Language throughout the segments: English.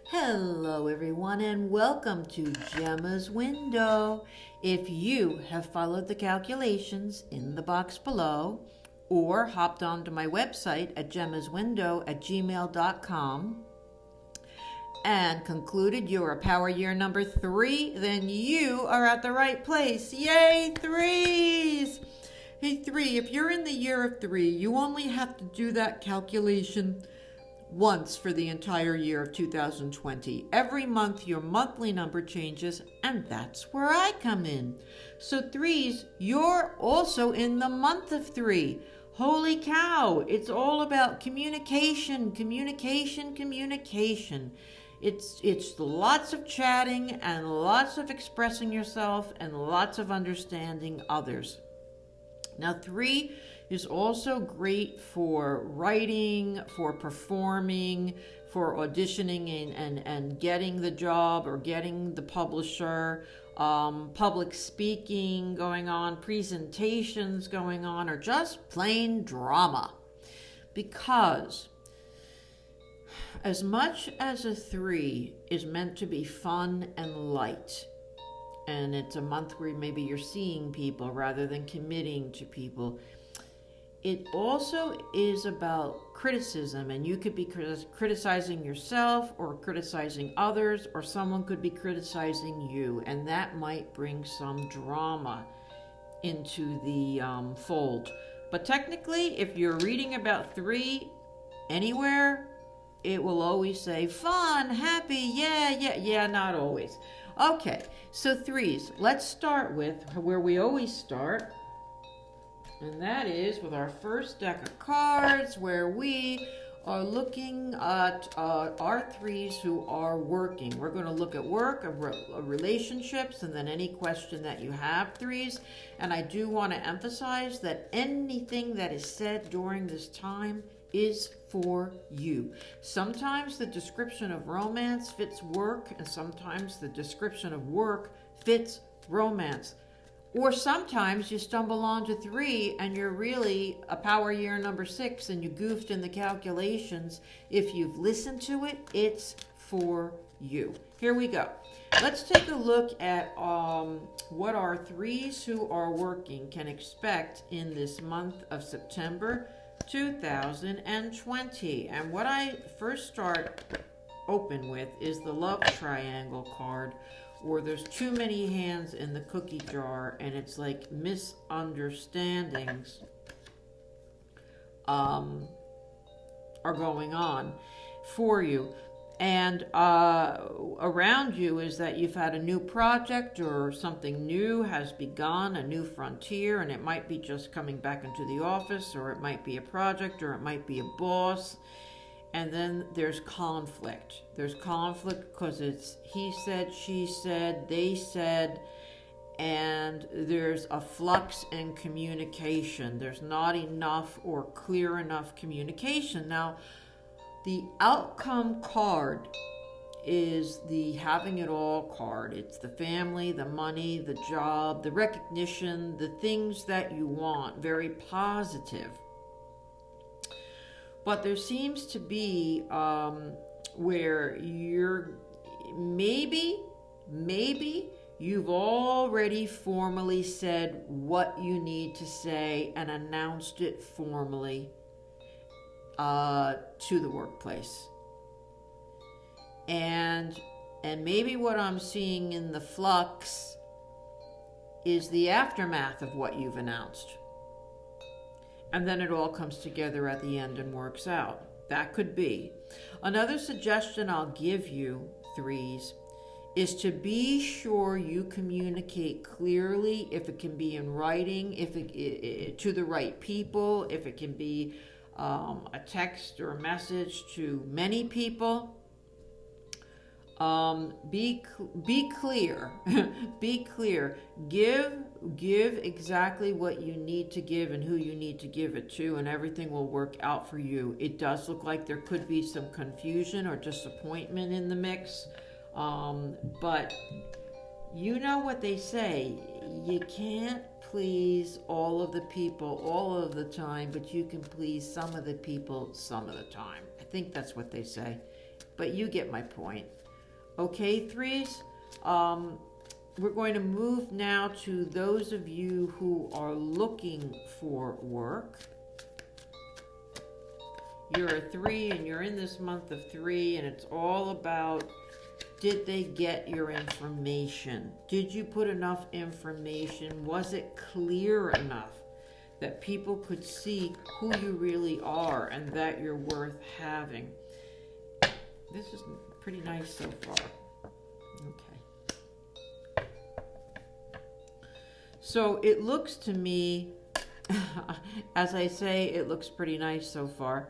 Hello, everyone, and welcome to Jemma's Window. If you have followed the calculations in the box below or hopped onto my website at gemmaswindow@gmail.com and concluded you're a power year number 3, then you are at the right place. Yay, 3s! Hey, 3, if you're in the year of 3, you only have to do that calculation once for the entire year of 2020. Every month your monthly number changes, and that's where I come in. So 3s, you're also in the month of 3. Holy cow, it's all about communication. It's lots of chatting and lots of expressing yourself and lots of understanding others. Now 3 is also great for writing, for performing, for auditioning and getting the job or getting the publisher, public speaking going on, presentations going on, or just plain drama. Because as much as a 3 is meant to be fun and light, and it's a month where maybe you're seeing people rather than committing to people, it also is about criticism, and you could be criticizing yourself or criticizing others, or someone could be criticizing you, and that might bring some drama into the fold. But technically, if you're reading about 3 anywhere, it will always say fun, happy, yeah, not always. Okay, so 3s, let's start with where we always start. And that is with our first deck of cards, where we are looking at our 3s who are working. We're going to look at work, relationships, and then any question that you have, 3s. And I do want to emphasize that anything that is said during this time is for you. Sometimes the description of romance fits work, and sometimes the description of work fits romance. Or sometimes you stumble onto 3 and you're really a power year number 6 and you goofed in the calculations. If you've listened to it, it's for you. Here we go. Let's take a look at what our 3s who are working can expect in this month of September 2020. And what I first start open with is the love triangle card, or there's too many hands in the cookie jar and it's like misunderstandings are going on for you. And around you is that you've had a new project or something new has begun, a new frontier, and it might be just coming back into the office, or it might be a project, or it might be a boss. And then there's conflict. There's conflict because it's he said, she said, they said, and there's a flux in communication. There's not enough or clear enough communication. Now, the outcome card is the having it all card. It's the family, the money, the job, the recognition, the things that you want. Very positive. But there seems to be where you're maybe you've already formally said what you need to say and announced it formally to the workplace. And maybe what I'm seeing in the flux is the aftermath of what you've announced. And then it all comes together at the end and works out. That could be. Another suggestion I'll give you, 3s, is to be sure you communicate clearly, if it can be in writing, if it to the right people, if it can be a text or a message to many people. Be clear. Be clear. Give exactly what you need to give and who you need to give it to, and everything will work out for you. It does look like there could be some confusion or disappointment in the mix, but you know what they say. You can't please all of the people all of the time, but you can please some of the people some of the time. I think that's what they say. but you get my point. Okay, threes? We're going to move now to those of you who are looking for work. You're a 3 and you're in this month of 3, and it's all about, did they get your information? Did you put enough information? Was it clear enough that people could see who you really are and that you're worth having? This is pretty nice so far. Okay. So it looks to me, as I say, it looks pretty nice so far.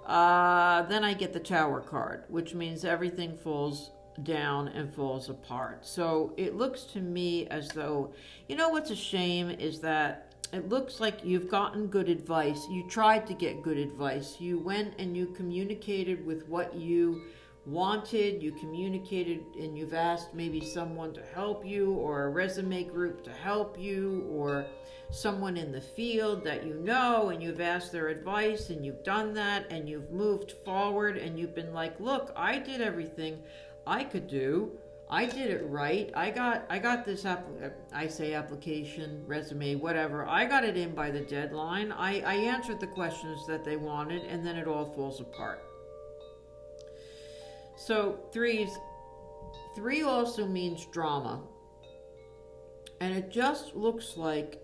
Then I get the Tower card, which means everything falls down and falls apart. So it looks to me as though, you know what's a shame is that it looks like you've gotten good advice. You tried to get good advice. You went and you communicated with what you wanted. You communicated and you've asked maybe someone to help you, or a resume group to help you, or someone in the field that you know, and you've asked their advice, and you've done that, and you've moved forward, and you've been like, look, I did everything I could do. I did it right. I got this application, resume, whatever. I got it in by the deadline. I answered the questions that they wanted, and then it all falls apart. So threes, 3 also means drama. And it just looks like,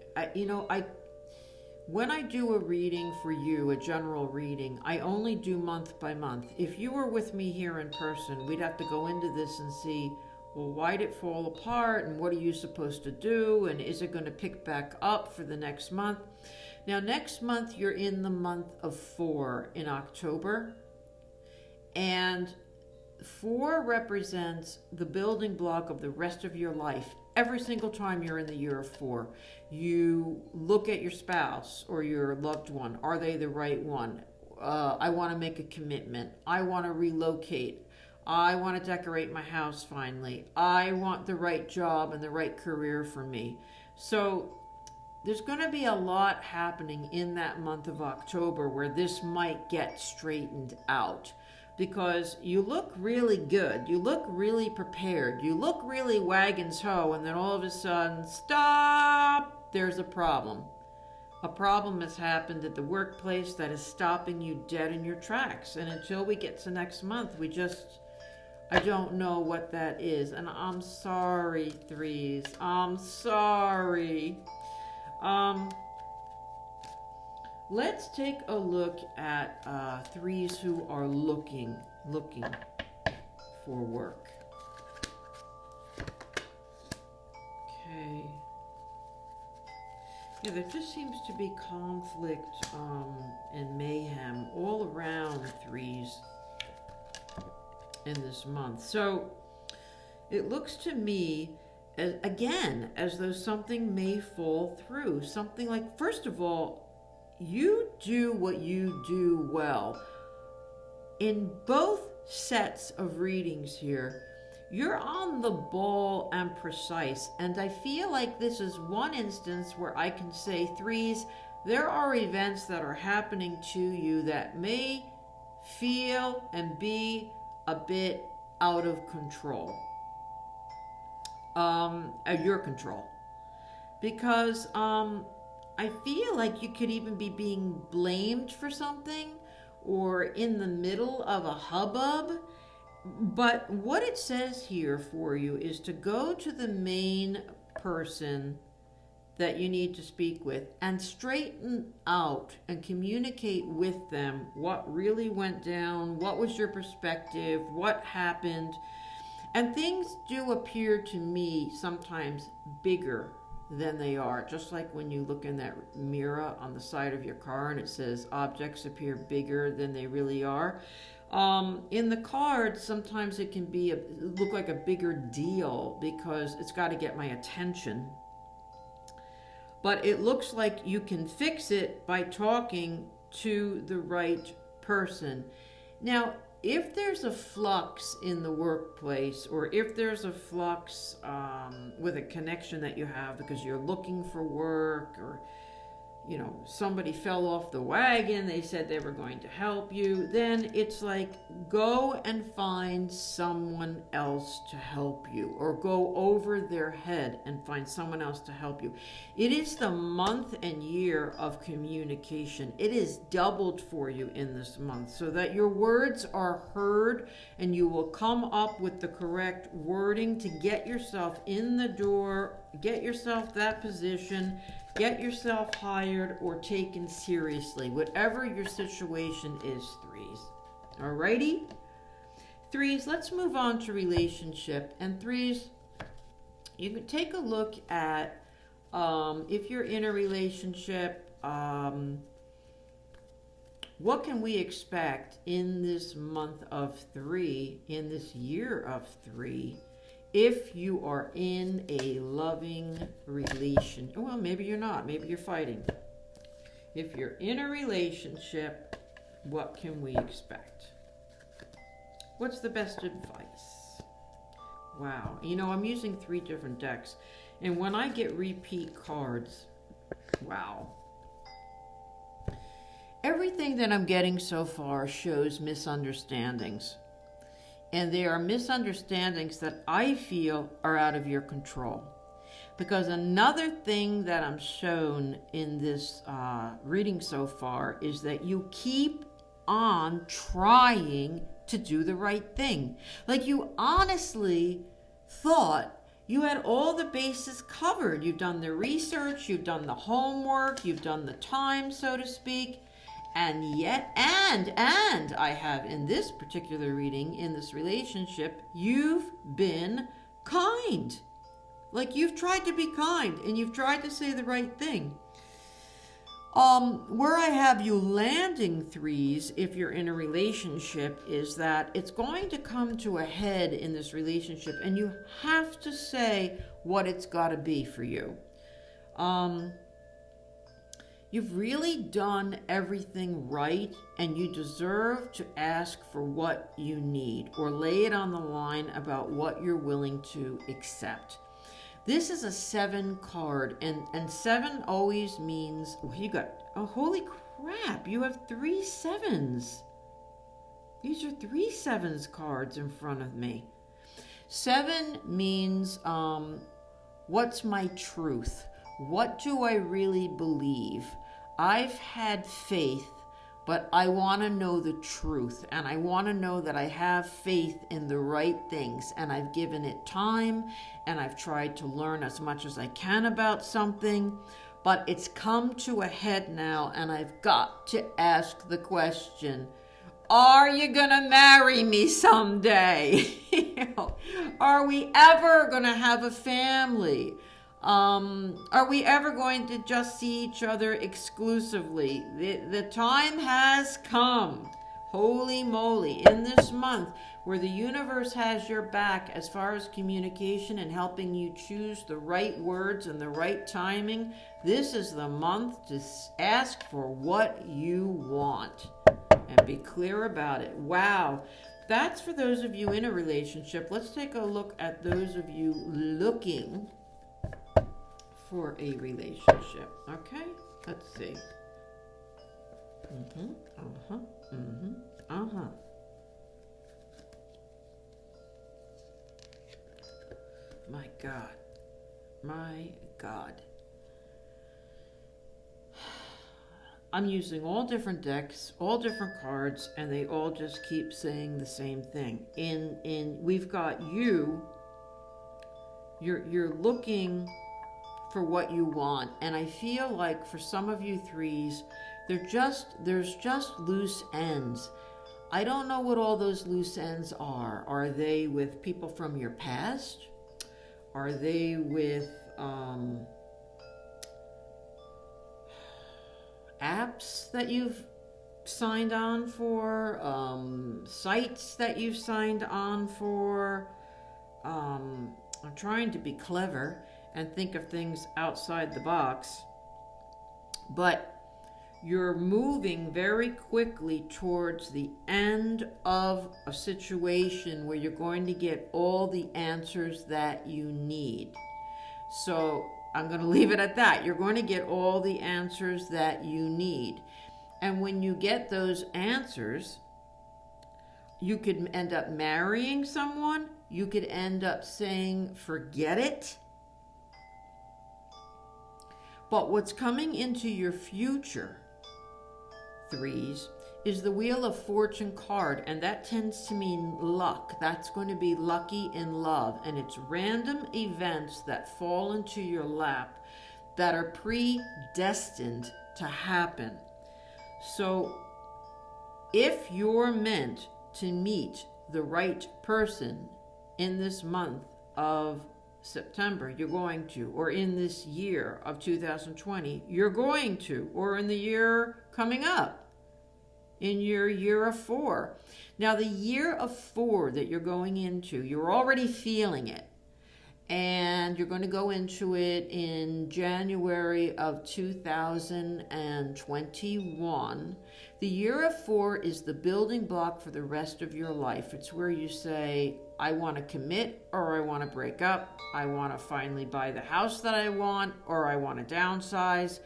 when I do a reading for you, a general reading, I only do month by month. If you were with me here in person, we'd have to go into this and see, well, why did it fall apart, and what are you supposed to do, and is it going to pick back up for the next month? Now, next month, you're in the month of 4 in October, and 4 represents the building block of the rest of your life. Every single time you're in the year of 4, you look at your spouse or your loved one. Are they the right one? I want to make a commitment. I want to relocate. I want to decorate my house finally. I want the right job and the right career for me. So there's going to be a lot happening in that month of October where this might get straightened out. Because you look really good, you look really prepared, you look really wagons ho, and then all of a sudden, stop, there's a problem. A problem has happened at the workplace that is stopping you dead in your tracks. And until we get to next month, I don't know what that is. And I'm sorry, threes, I'm sorry. Let's take a look at threes who are looking for work. Okay. Yeah, there just seems to be conflict and mayhem all around threes in this month. So it looks to me, as though something may fall through. Something like, first of all, you do what you do well. In both sets of readings here, you're on the ball and precise. And I feel like this is one instance where I can say, threes, there are events that are happening to you that may feel and be a bit out of control. Your control. Because I feel like you could even be being blamed for something or in the middle of a hubbub. But what it says here for you is to go to the main person that you need to speak with and straighten out and communicate with them what really went down, what was your perspective, what happened. And things do appear to me sometimes bigger than they are. Just like when you look in that mirror on the side of your car and it says objects appear bigger than they really are. In the cards, sometimes it can be look like a bigger deal because it's got to get my attention. But it looks like you can fix it by talking to the right person. Now, if there's a flux in the workplace, or if there's a flux with a connection that you have because you're looking for work, or somebody fell off the wagon, they said they were going to help you, then it's like, go and find someone else to help you, or go over their head and find someone else to help you. It is the month and year of communication. It is doubled for you in this month, so that your words are heard and you will come up with the correct wording to get yourself in the door, get yourself that position, get yourself hired or taken seriously, whatever your situation is, threes. Alrighty? Threes, let's move on to relationship. And threes, you can take a look at if you're in a relationship, what can we expect in this month of 3, in this year of 3, if you are in a loving relation? Well, maybe you're not. Maybe you're fighting. If you're in a relationship, what can we expect? What's the best advice? Wow. I'm using 3 different decks. And when I get repeat cards, wow. Everything that I'm getting so far shows misunderstandings. And they are misunderstandings that I feel are out of your control. Because another thing that I'm shown in this reading so far is that you keep on trying to do the right thing. Like you honestly thought you had all the bases covered. You've done the research, you've done the homework, you've done the time, so to speak. And yet, and I have in this particular reading, in this relationship, you've been kind. Like you've tried to be kind and you've tried to say the right thing. Where I have you landing, threes, if you're in a relationship, is that it's going to come to a head in this relationship and you have to say what it's got to be for you. You've really done everything right, and you deserve to ask for what you need or lay it on the line about what you're willing to accept. This is a 7 card, and 7 always means, holy crap, you have 3 7s. These are 3 7s cards in front of me. 7 means, what's my truth? What do I really believe? I've had faith, but I want to know the truth, and I want to know that I have faith in the right things, and I've given it time, and I've tried to learn as much as I can about something, but it's come to a head now, and I've got to ask the question, are you gonna marry me someday? Are we ever gonna have a family? Are we ever going to just see each other exclusively? The time has come, holy moly, in this month where the universe has your back as far as communication and helping you choose the right words and the right timing. This is the month to ask for what you want and be clear about it. Wow. That's for those of you in a relationship. Let's take a look at those of you looking for a relationship. Okay, let's see. My God. I'm using all different decks, all different cards, and they all just keep saying the same thing. We've got you're looking for what you want, and I feel like for some of you threes, there's just loose ends. I don't know what all those loose ends are. Are they with people from your past? Are they with apps that you've signed on for, sites that you've signed on for? I'm trying to be clever and think of things outside the box, but you're moving very quickly towards the end of a situation where you're going to get all the answers that you need. So I'm going to leave it at that. You're going to get all the answers that you need. And when you get those answers, you could end up marrying someone. You could end up saying, forget it. But what's coming into your future, threes, is the Wheel of Fortune card, and that tends to mean luck. That's going to be lucky in love, and it's random events that fall into your lap that are predestined to happen. So if you're meant to meet the right person in this month of September, you're going to, or in this year of 2020, you're going to, or in the year coming up, in your year of 4. Now, the year of 4 that you're going into, you're already feeling it. And you're going to go into it in January of 2021. The year of 4 is the building block for the rest of your life. It's where you say, I want to commit or I want to break up. I want to finally buy the house that I want, or I want to downsize.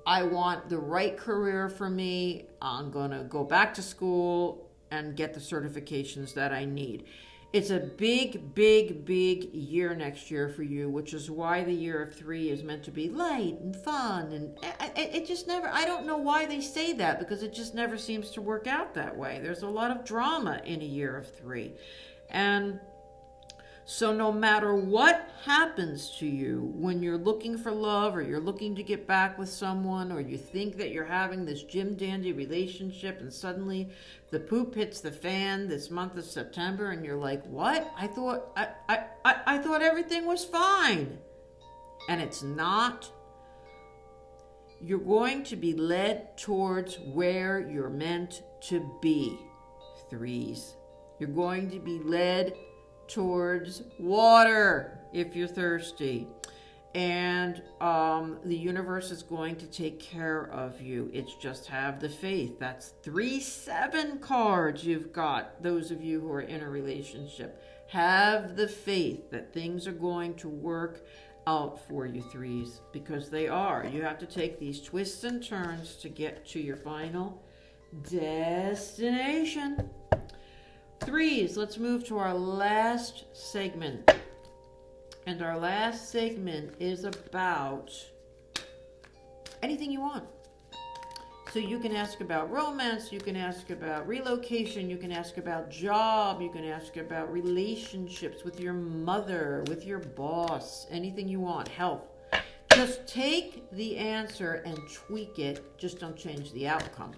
I want the right career for me. I'm going to go back to school and get the certifications that I need. It's a big, big, big year next year for you, which is why the year of 3 is meant to be light and fun. And it just never, I don't know why they say that, because it just never seems to work out that way. There's a lot of drama in a year of 3. And so no matter what happens to you when you're looking for love, or you're looking to get back with someone, or you think that you're having this Jim Dandy relationship and suddenly the poop hits the fan this month of September and you're like, what? I thought everything was fine. And it's not. You're going to be led towards where you're meant to be, 3s. You're going to be led towards water if you're thirsty, and the universe is going to take care of you. It's just have the faith. That's 3-7 cards you've got, those of you who are in a relationship. Have the faith that things are going to work out for you, 3s, because they are. You have to take these twists and turns to get to your final destination. 3s, let's move to our last segment. And our last segment is about anything you want. So you can ask about romance, you can ask about relocation, you can ask about job, you can ask about relationships with your mother, with your boss, anything you want, health. Just take the answer and tweak it, just don't change the outcome.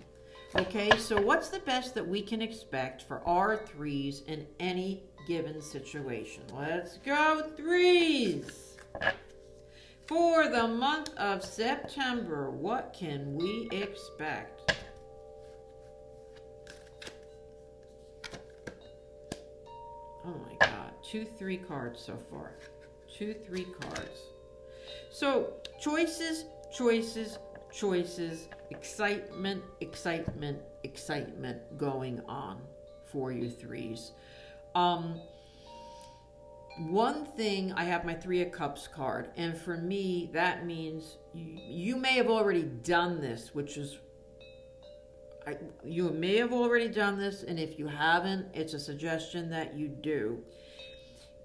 Okay, so what's the best that we can expect for our 3s in any given situation? Let's go, 3s! For the month of September, what can we expect? Oh my God, 2-3 cards so far. 2-3 cards. So, choices, choices, choices, excitement, excitement, excitement going on for you 3s. One thing, I have my 3 of Cups card, and for me that means you may have already done this, which is, you may have already done this, and if you haven't, it's a suggestion that you do.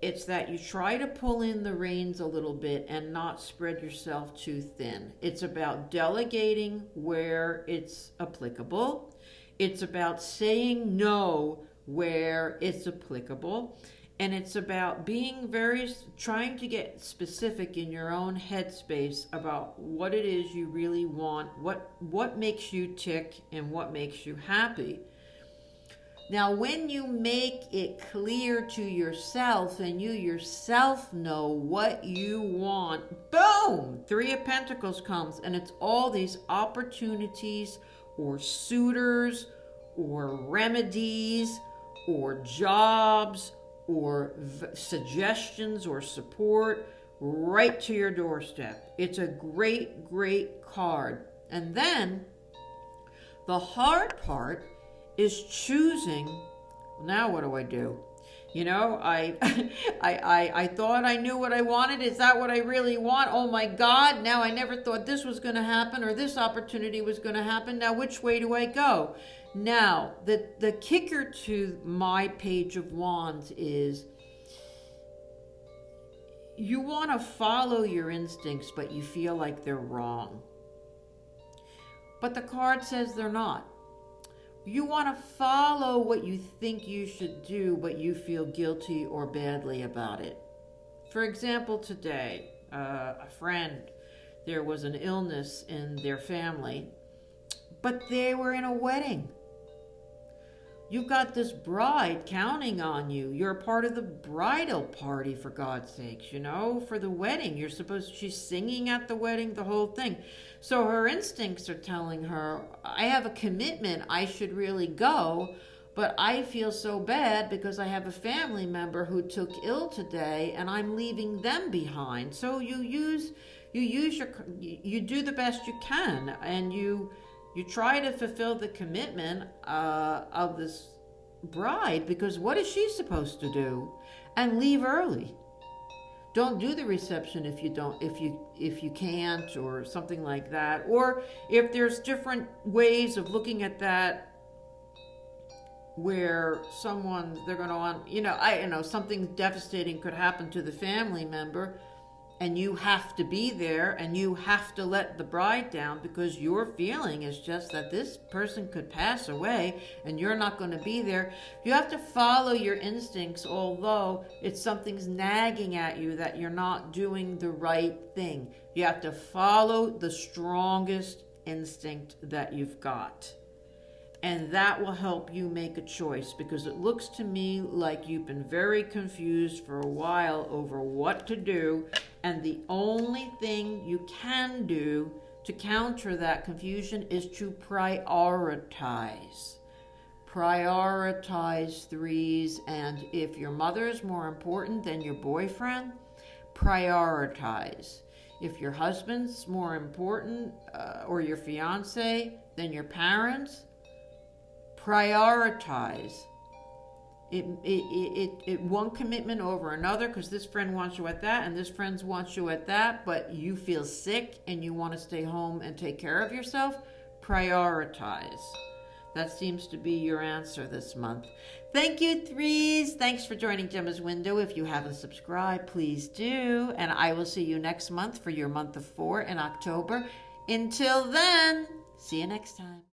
It's that you try to pull in the reins a little bit and not spread yourself too thin. It's about delegating where it's applicable. It's about saying no where it's applicable. And it's about being trying to get specific in your own headspace about what it is you really want, what makes you tick and what makes you happy. Now, when you make it clear to yourself and you yourself know what you want, boom, 3 of Pentacles comes, and it's all these opportunities or suitors or remedies or jobs or suggestions or support right to your doorstep. It's a great, great card. And then the hard part is choosing, now what do I do? You know, I thought I knew what I wanted. Is that what I really want? Oh my God, now I never thought this was going to happen or this opportunity was going to happen. Now, which way do I go? Now, the kicker to my Page of Wands is you want to follow your instincts, but you feel like they're wrong. But the card says they're not. You want to follow what you think you should do, but you feel guilty or badly about it. For example, today, a friend, there was an illness in their family, but they were in a wedding. You got this bride counting on you. You're a part of the bridal party, for God's sakes, you know, for the wedding. She's singing at the wedding, the whole thing. So her instincts are telling her, I have a commitment, I should really go, but I feel so bad because I have a family member who took ill today and I'm leaving them behind. So you do the best you can, and you try to fulfill the commitment of this bride, because what is she supposed to do? And leave early. Don't do the reception if you can't, or something like that. Or if there's different ways of looking at that, where they're going to, something devastating could happen to the family member, and you have to be there, and you have to let the bride down because your feeling is just that this person could pass away and you're not going to be there. You have to follow your instincts, although something's nagging at you that you're not doing the right thing. You have to follow the strongest instinct that you've got. And that will help you make a choice, because it looks to me like you've been very confused for a while over what to do. And the only thing you can do to counter that confusion is to prioritize. Prioritize, threes. And if your mother is more important than your boyfriend, prioritize. If your husband's more important, or your fiance, than your parents, prioritize. It one commitment over another, because this friend wants you at that and this friend wants you at that, but you feel sick and you want to stay home and take care of yourself. Prioritize. That seems to be your answer this month. Thank you, threes. Thanks for joining Jemma's Window. If you haven't subscribed, please do. And I will see you next month for your month of 4 in October. Until then, see you next time.